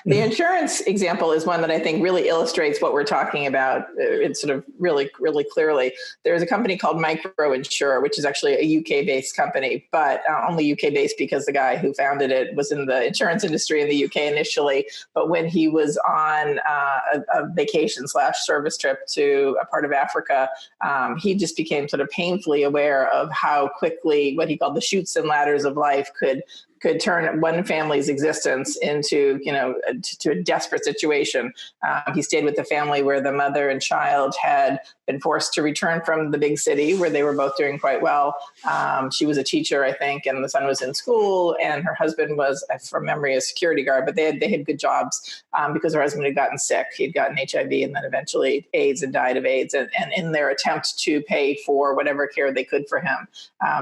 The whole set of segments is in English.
The insurance example is one that I think really illustrates what we're talking about. It's sort of really, really clearly. There's a company called MicroInsure, which is actually a UK-based company, but only UK-based because the guy who founded it was in the insurance industry in the UK initially. But when he was on a vacation / service trip to a part of Africa, he just became sort of painfully aware of how quickly what he called the chutes and ladders of life could turn one family's existence into, to a desperate situation. He stayed with a family where the mother and child had been forced to return from the big city where they were both doing quite well. She was a teacher, I think, and the son was in school, and her husband was, from memory, a security guard, but they had good jobs because her husband had gotten sick. He'd gotten HIV and then eventually AIDS and died of AIDS. And in their attempt to pay for whatever care they could for him,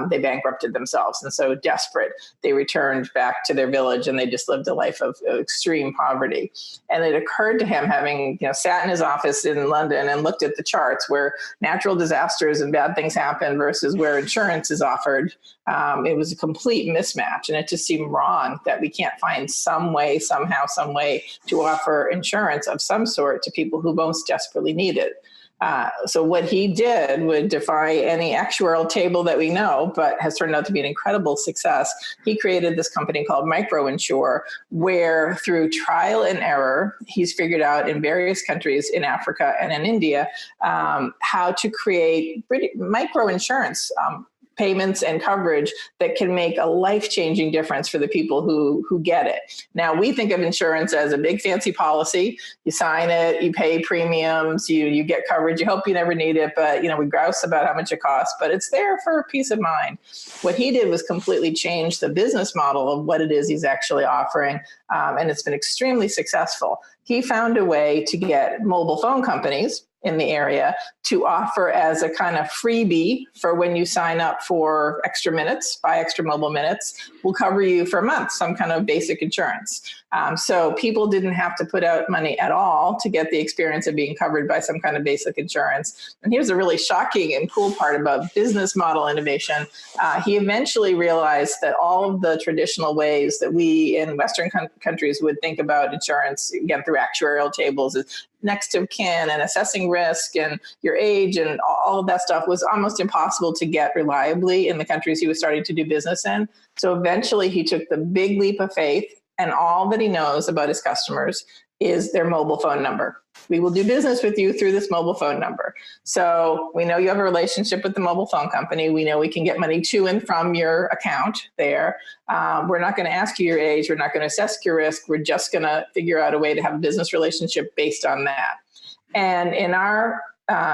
they bankrupted themselves. And so desperate, they returned back to their village and they just lived a life of extreme poverty. And it occurred to him, having sat in his office in London and looked at the charts where natural disasters and bad things happen versus where insurance is offered, it was a complete mismatch. And it just seemed wrong that we can't find some way, somehow, some way to offer insurance of some sort to people who most desperately need it. So what he did would defy any actuarial table that we know, but has turned out to be an incredible success. He created this company called MicroInsure, where through trial and error, he's figured out in various countries in Africa and in India how to create microinsurance payments and coverage that can make a life-changing difference for the people who get it. Now, we think of insurance as a big fancy policy. You sign it, you pay premiums, you get coverage. You hope you never need it, but we grouse about how much it costs, but it's there for peace of mind. What he did was completely change the business model of what it is he's actually offering, and it's been extremely successful. He found a way to get mobile phone companies in the area to offer as a kind of freebie for when you sign up for extra minutes, buy extra mobile minutes, will cover you for a month, some kind of basic insurance. So people didn't have to put out money at all to get the experience of being covered by some kind of basic insurance. And here's a really shocking and cool part about business model innovation. He eventually realized that all of the traditional ways that we in Western countries would think about insurance, again, through actuarial tables, is next of kin and assessing risk and your age and all of that stuff was almost impossible to get reliably in the countries he was starting to do business in. So eventually he took the big leap of faith, and all that he knows about his customers is their mobile phone number. We will do business with you through this mobile phone number. So we know you have a relationship with the mobile phone company. We know we can get money to and from your account there. We're not going to ask you your age. We're not going to assess your risk. We're just going to figure out a way to have a business relationship based on that. And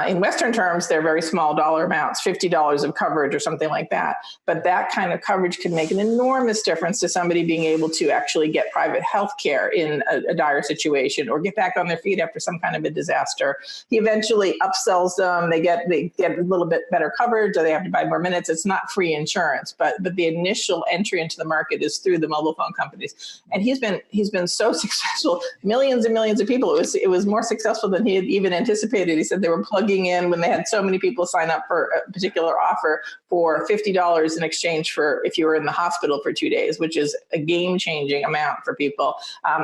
in Western terms, they're very small dollar amounts, $50 of coverage or something like that. But that kind of coverage can make an enormous difference to somebody being able to actually get private health care in a dire situation or get back on their feet after some kind of a disaster. He eventually upsells them. They get a little bit better coverage, or they have to buy more minutes. It's not free insurance, but the initial entry into the market is through the mobile phone companies. And he's been so successful, millions and millions of people. It was more successful than he had even anticipated. He said they were plugging in when they had so many people sign up for a particular offer for $50 in exchange for if you were in the hospital for 2 days, which is a game-changing amount for people.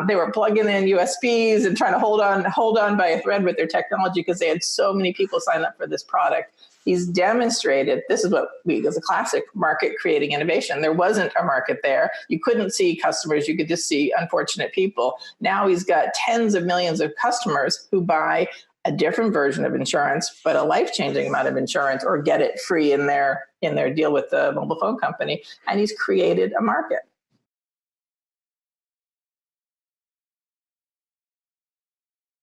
They were plugging in USBs and trying to hold on by a thread with their technology because they had so many people sign up for this product. He's demonstrated, this is what we, as a classic market creating innovation. There wasn't a market there. You couldn't see customers. You could just see unfortunate people. Now he's got tens of millions of customers who buy a different version of insurance, but a life-changing amount of insurance, or get it free in their deal with the mobile phone company. And he's created a market.